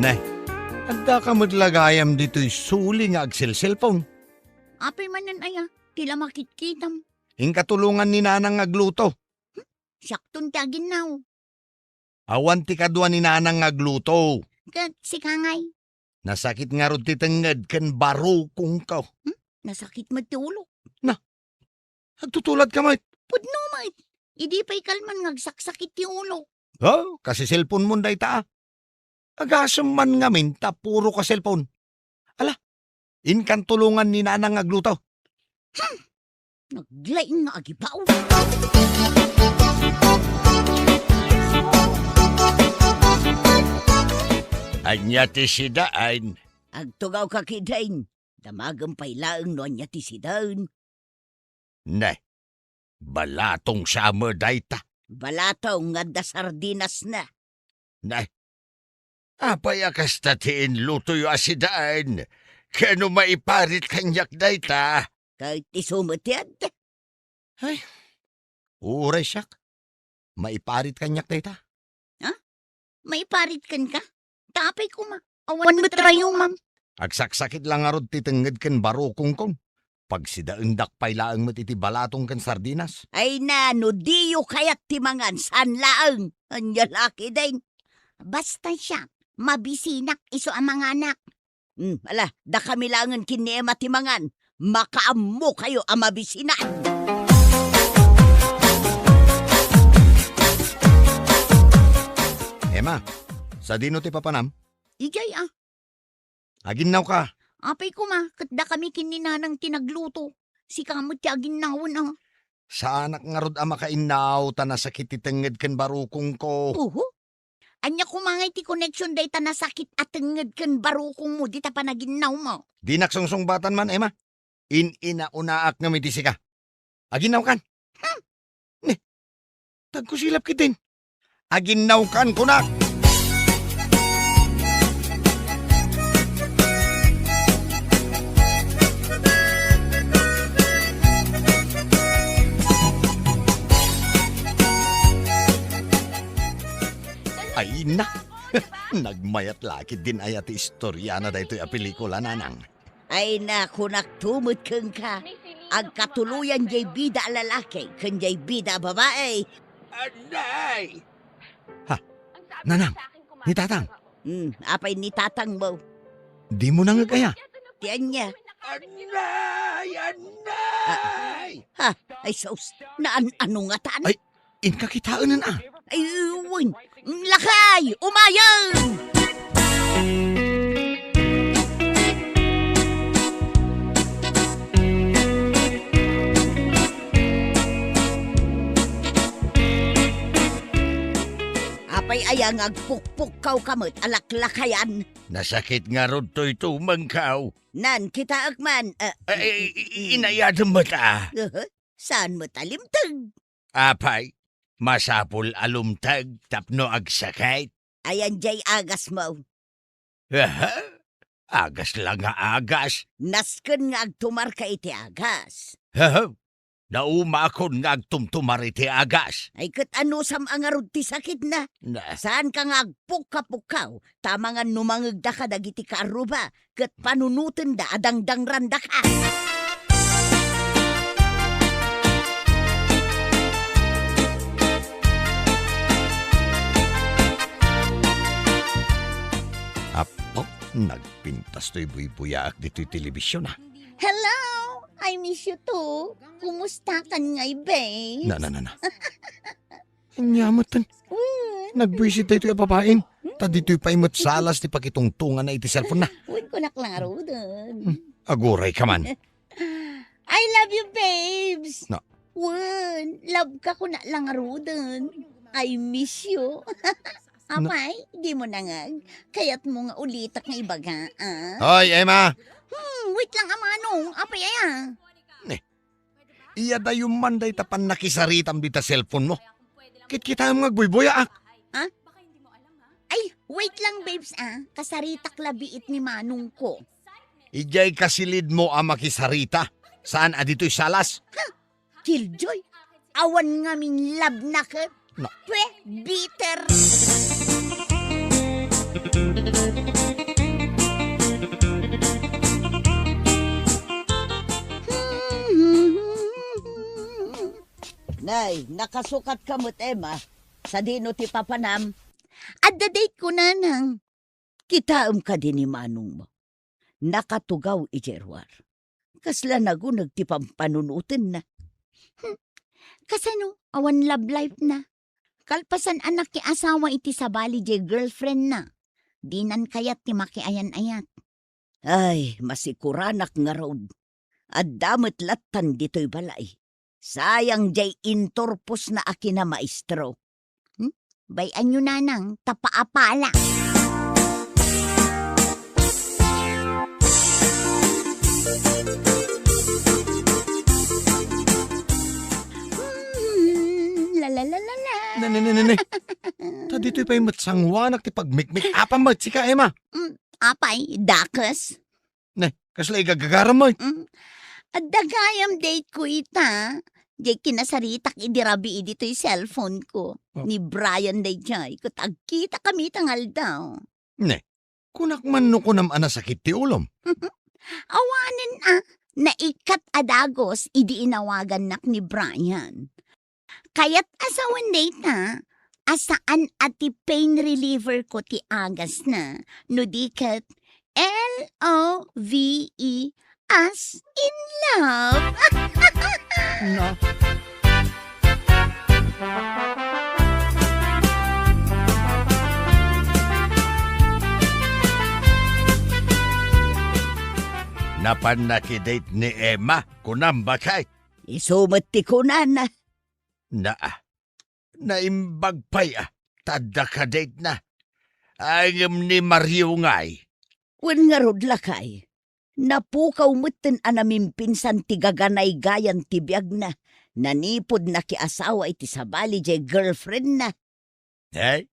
Ne, agda ka madlagayam dito'y suli nga agsil-cellphone. Apay manan aya, tila makitkitam. Ing katulungan ni nanang agluto. Sakton tagin now. Awan ti kadwa ni nanang agluto. Kat si Kangay, Nasakit nga rod ti tenged ken barukong ka. nasakit mo ti ulo. Agtutulad ka mait. Pudno mait, idi pa'y kalman ngagsaksakit ti ulo. Oh, kasi cellphone mo day ta. Agasam man ngamin ta puro ka cellphone. Ala, inkan tulungan ni nanang agluto. Naglaing nga agibaw. Anya ti sidaan. Agtugaw ka kidain, damagang pa'y laang no anya ti sidaun. Ne, balatong summer day ta. Balataw nga da sardinas na. Ne, apay akas tatiin luto yu asidaan. Kano maiparit kanyak day ta. Kahit isumutid. Uray siyak. Maiparit kanyak day ta. May parit kan ka? Tapay ko ma. Awan mo trayo, ma'am. Agsaksakit lang arod ti tenged ken barukong kong. Pag sidaan dakpay laang met iti balatong ken sardinas. Ay na, no diyo kayat timangan san laang. Anya laki din. Basta siya, mabisinak iso ang mga anak. Ala, da kami langan kinema timangan. Makaammo kayo ang mabisinan. Emma, sa dino ti papanam? Ijay Aginaw ka. apay ko ma, katda kami kininanang tinagluto. Si kamot tiyagin nawon Sa anak nga rod ama kainaw ta nasakit ti tenged ken barukong ko. Uho, Anya kumangay ti connection data na sakit at tenged kan barukong mo, di ta pa naginaw mo. Di naksungsungbatan man, Emma. Ina-unaak nga mitisi ka. Aginaw kan. Tagkusilap kitin. Aginaw kan kunak. Ay na. Nagmayat lakit din ayat istorya na daytoy a pelikula nanang. Ay na, kunak tumot kang ka. Ang katuluyan jay bida lalaki, kan jay bida babae. Anay! Ha? Nanang, ni Tatang, Apay ni tatang mo. di mo nangagaya. Tiyan niya. Anay! Anay! Ay sos, ano nga tan? Ay, inkakitaan na. Ay, uwin. Lakay! Umayan! Apay ayang agpukpukaw kamot alaklakayan. Nasakit nga rod to'y tumangkaw. Nan kita agman. Ay, inayadam mo ta. Saan mo talimtag? Apay, masapul alumtag tapno agsakit. Ayan jay agas mo. Aha, agas lang nga agas. Nasken nga agtumar ka iti agas. Haha, naumakon nga agtumtumar iti agas. Ay kat ano sam angarod ti sakit na. Na, Saan ka nga agpukapukaw? Tama nga numangagda ka dagiti kaaruba. Kat panunutin da adangdang randa ka. apo, nagpintas to'y buy-buyaak dito'y telebisyon ha. Hello! I miss you too. Kumusta ka ngay, babe? Na. Anyamatan. Nag-visit tayo ito'y babaeng. Ta dito'y paimot salas ti pakitungtungan na iti cellphone na. Uy, ko naklaro dun. Aguray ka man. I love you, babes! No. Wen, love ka ko na lang dun. I miss you. Apay, di mo nangag. Kaya't mo nga ulitak nga ibaga, ah? Hoy, Emma! Wait lang, amanong. Apay, aya. Iya da yung manday tapan nakisaritam di ta cellphone mo. Kit-kita mo ngagbuy-buyaak. Ay, wait lang, babes, ah. Kasaritak labiit ni manong ko. Ijay kasilid mo ang makisarita. Saan adito'y salas? Killjoy, awan nga ming love na ka. No. Pwe, bitter. Nay, nakasukat kamot Emma. Sa dino ti papanam. At the date ko na nang. Kitaam ka din ni manong mo. Nakatugaw ijerwar. Kasla nagunag ti pampanunutin na. Kasano, awan love life na. Kalpasan anak ki asawa iti sabali je girlfriend na. Dinan kayat ti makiayan-ayat. Ay, masikuranak nga road. At damat latan dito'y balay. Sayang jay intorpos na akin na maestro. Bayan nyo na nang tapaapala. La la la la la. Nanay. Ta dito'y paimot sangwanak ti pagmikmik. Apamat si ka, Emma. Apay, dakas. Ne, kasla igagagaram mo. At dagayam date ko ita. Di kinasaritak idirabi dito'y cellphone ko. Oh. Ni Brian day jay. Kutagkita kami tangal daw. Ne, kunak man no kunam anasakit ti ulom. Awanin na ikat adagos idi inawagan nak ni Brian. Kaya't asawan date na. Asaan ati pain reliever ko ti agas na. No dikat LOVE as in love. Na. Napanakidate ni Emma kunam bakay. Isumat ti kunan na. Naimbag pay tadda ka date na. Angam ni Mario ngay. Wen nga rod lakay. Napukaw mutten anaming pinsan ti gaganay gayan ti biyag na. Nanipod na ki asawa iti sabali jay girlfriend na. Ay,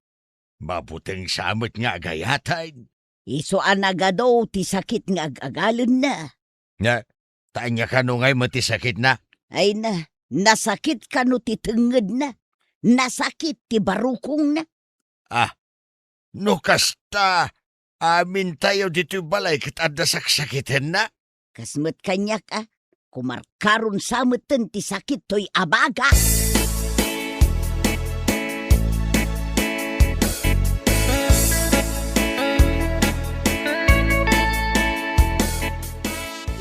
mabuting samot nga gayatan. Iso anagado ti sakit nga agagalon na. Nga, tanya ka no ngay matisakit na. Ay na, nasakit ka no ti tenged na. Nasakit ti barukong na. No kasta, amin tayo dito balay kat adda saksakitan na. Kasmet kanyak kumarkaron samutan ti sakit to'y abaga.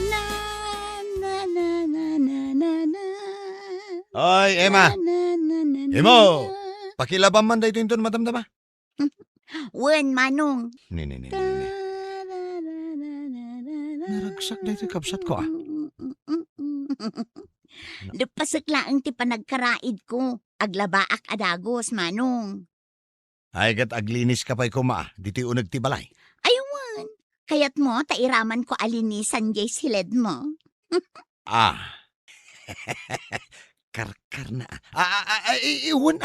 Na, na, na, na, na, na, na. Oy, Emma, Na, na, na, na, na, Imo! na. pakilaban man dito yung madamdama. Wen, Manong. Ni. Naragsak dito yung kapsat ko Lupasak laang ti panagkaraid ko. Aglabaak adagos, Manong. Ay gat aglinis ka pa'y kuma, dito yung unag ti balay. Aywan. Kayat mo, tairaman ko alinisan jay silid mo. Karkar na. Iwan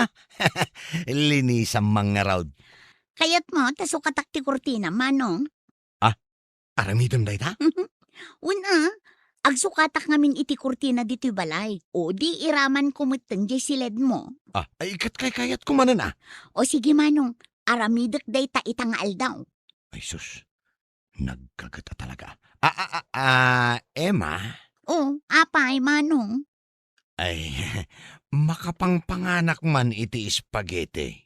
Linisang mga raud. Kayat mo, tasukatak ti kurtina, Manong. Aramidon day ta? Una, agsukatak ngamin iti kurtina dito balay. O di iraman kumutan jay silid mo. Ay ikat kay kayat kumanan O sige, Manong, aramidek day ta itangaal daw. Ay sus, nagkagata talaga. Emma? O, apay, Manong. Ay, makapangpanganak man iti spaghetti.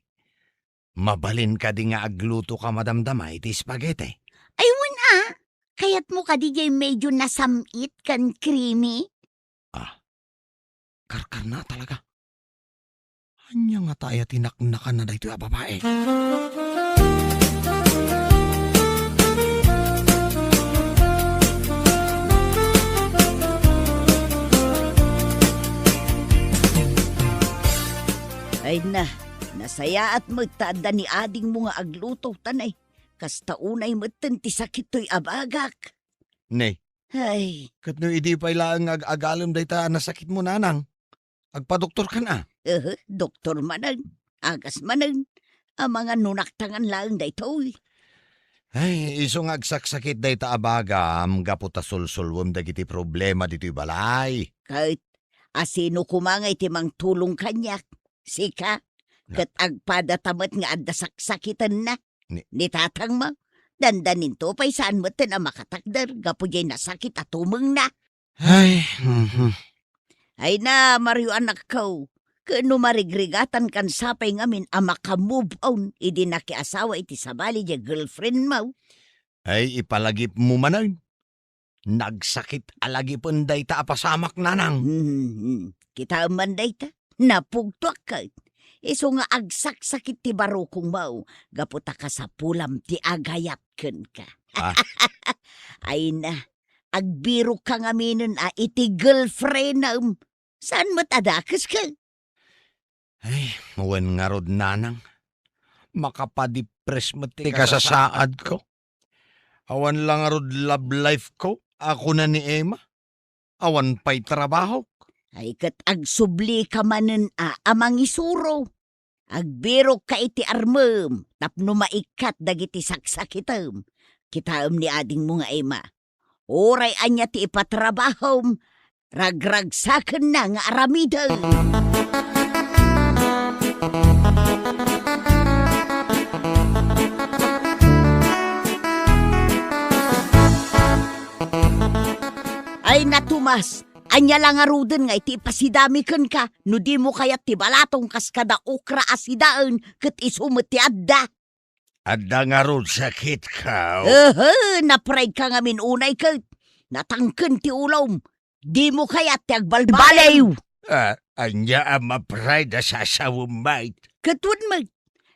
Mabalin ka di nga agluto ka madamdama iti spaghetti. Aywan kayat mo ka di jay medyo nasamit kan creamy. Karkar na talaga. Anya nga tayo tinaknakan na dito ya babae. Ay na, nasaya at magtaanda ni ading mo nga agluto tanay. Kasta unay mutten ti sakit to'y abagak. Nay, Ay, kat no idi pa ilang agalom day ta nasakit mo nanang. Agpa-doktor ka na. doktor manang, agas manang, ang mga nunaktangan lang day to'y. Ay, iso nga agsaksakit day ta abaga, gaputa sulsulwam dagiti problema dito'y balay. Kahit asino kumangay ti mang tulong kanyak. Sika, kat agpadatamat nga adda saksakitan na. Ni tatang mo, dandanin to pa'y saan mo na makatakdar, gapo jay nasakit at tumeng na. Ay, Ay na, Mario anak ko, kano marigrigatan kan sapay ngamin ang makamove on, idi nakiasawa iti sabali jay girlfriend mo. ay ipalagip mo manay. Nagsakit alagipon day ta apasamak nanang. Kita man day ta, napugtuak ka. Iso nga agsaksakit ti barukong mau, gaputa ka sa pulam ti agayat ken ka. Ay na, agbiro ka nga minun iti girlfriend na saan matadakas ka? Ay, mawan nga rod nanang. Makapadipres mo ti kasasaad ko. Awan lang nga rod love life ko. Ako na ni Emma. Awan pa'y trabaho. Ay kat agsubli ka manen amang isuro. Agbiro ka iti armem, tapno maikat dagiti saksakitam. Kitaam ni ading mo nga Emma. Oray anya ti ipatrabahom, ragragsaken na nga aramidan. Ay natumas, anya lang aruden nga iti pasidamiken ka, no di mo kayat ti balatong kas kada ukra asidaan, ket isumet ti adda. Adda nga rod sakit ka. Napride ka nga minunay ket, natangken ti ulom, di mo kayat ti agbalbalaw. Anya ang mapride sa sawumait. Ketun mo,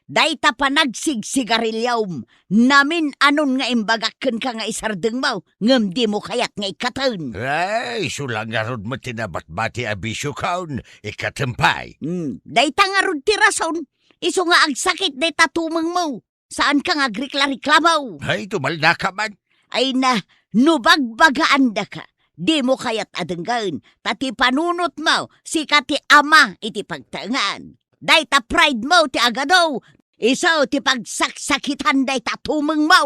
dayta pa nagsigsigarilyawm, namin anon nga imbagakken ka nga isardeng mo, ngem di mo kayat nga ikatan. Ay, sulang nga rod mo tinabatbati abisyo kaon, ikatempay. Dayta nga rod ti rason, iso nga agsakit dayta tumeng mo. Saan ka nga reklamaw? Ay, tumalda ka man. Ay na, nubagbagaan da ka. Di mo kaya't adenggan, tati panunot mo, si kati ama iti pagtangan. Day ta pride mo ti agadaw, isaw ti pagsaksakitan day ta tumeng mo.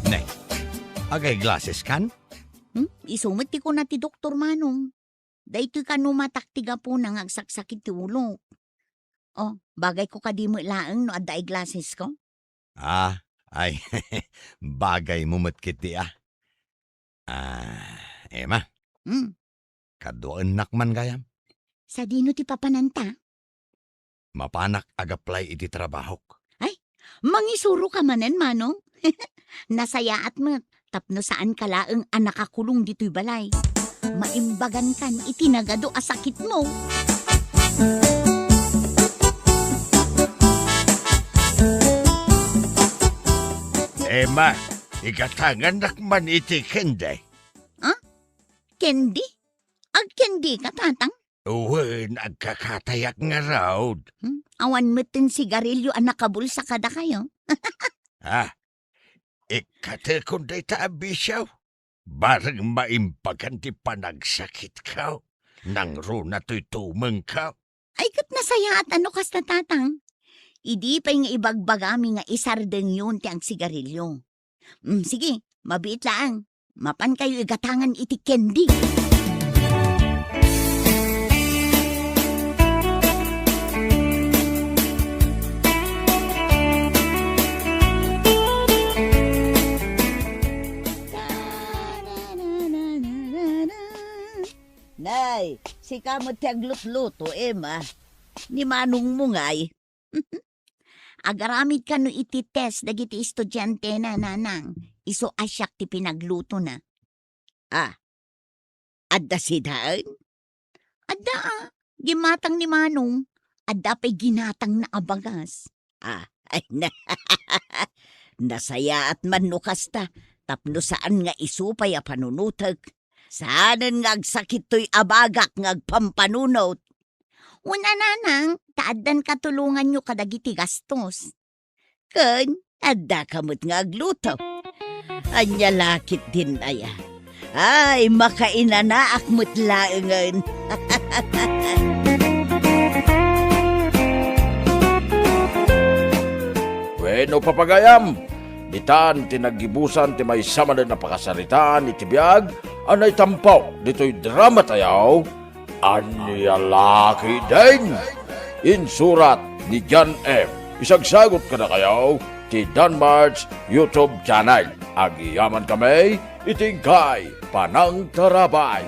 Nay, agay glasses kan? Isumit ti ko na ti Doktor Manong. Dahito ka numataktiga po nang agsaksakit ti ulo. Oh, bagay ko ka di mo ilaang no adda glasses ko. Ah, ay, bagay mo matkiti Emma, Hmm, kadoan nakman gayam. sa dino ti papananta? Mapanak agaplay iti trabahok. Mangisuro ka manen, Manong. Nasayaat mo, tapno saan ka laang anak kakulong dito'y balay. Maimbagan kan itinagado asakit mo. Emma, ikatangan nakman iti kenday. Kendi? Ag kendi ka, tatang? Uwan, agkakatayak nga raw. Awan mo't sigarilyo ang nakabulsa kada kayo. Ikate kunday taabisyaw. Barang maimbagan ti panagsakit ka. Nang runa to'y tumeng ka. Ay kat nasaya at ano kas na tatang? Idi pa'y nga ibagbagami nga isardeng yun ti ang sigarilyo. Sige, mabiit lang. Mapan kayo igatangan iti kendi. Nay, si kamot taglut-luto, Emma. Ni Manong mo nga'y. Agaramid ka no iti test dagiti estudyante na nanang. Iso asyak ti pinagluto na. Adda si daan? Adda gimatang ni Manong. Adda pa'y ginatang na abagas. Ay na. Nasaya at manukas ta. Tapno saan nga isupay a panunutag. Saanan nga agsakit to'y abagak nga agpampanunot. Una nanang, taaddan katulungan nyo kadagiti gastos. Kan, adda kamot nga agluto. Anya lakit din aya. Ay, makainanaak mo't laengan. Bueno, papagayam, ditan tinagibusan ti may sama na napakasaritaan iti biyag, anay tampaw dito'y drama tayaw, anyalaki din. Insurat ni John F. Isagsagot ka na kayaw ti Danmar's YouTube channel. Agiyaman kami, itingkay panang tarabay.